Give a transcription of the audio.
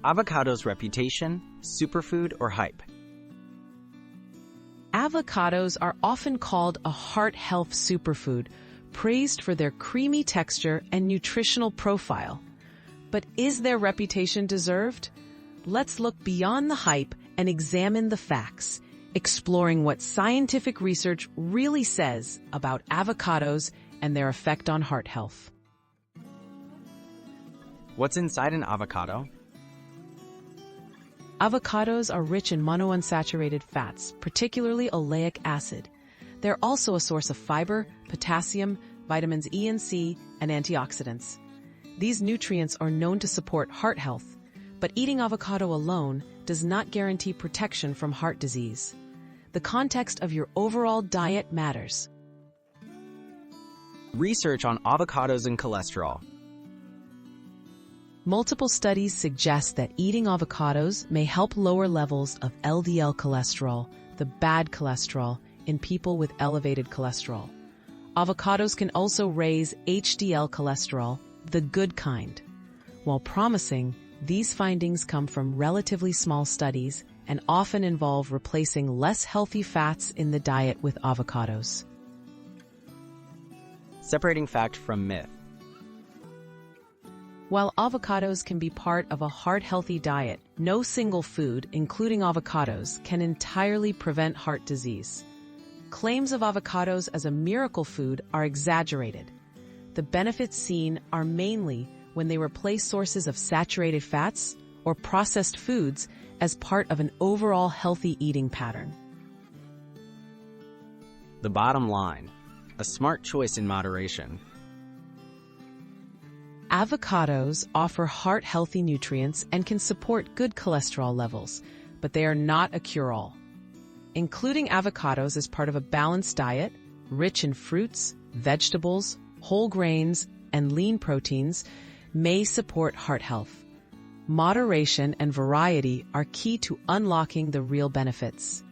Avocado's reputation, superfood, or hype? Avocados are often called a heart health superfood, praised for their creamy texture and nutritional profile. But is their reputation deserved? Let's look beyond the hype and examine the facts, exploring what scientific research really says about avocados and their effect on heart health. What's inside an avocado? Avocados are rich in monounsaturated fats, particularly oleic acid. They're also a source of fiber, potassium, vitamins E and C, and antioxidants. These nutrients are known to support heart health, but eating avocado alone does not guarantee protection from heart disease. The context of your overall diet matters. Research on avocados and cholesterol. Multiple studies suggest that eating avocados may help lower levels of LDL cholesterol, the bad cholesterol, in people with elevated cholesterol. Avocados can also raise HDL cholesterol, the good kind. While promising, these findings come from relatively small studies and often involve replacing less healthy fats in the diet with avocados. Separating fact from myth. While avocados can be part of a heart-healthy diet, no single food, including avocados, can entirely prevent heart disease. Claims of avocados as a miracle food are exaggerated. The benefits seen are mainly when they replace sources of saturated fats or processed foods as part of an overall healthy eating pattern. The bottom line, a smart choice in moderation. Avocados offer heart-healthy nutrients and can support good cholesterol levels, but they are not a cure-all. Including avocados as part of a balanced diet, rich in fruits, vegetables, whole grains, and lean proteins, may support heart health. Moderation and variety are key to unlocking the real benefits.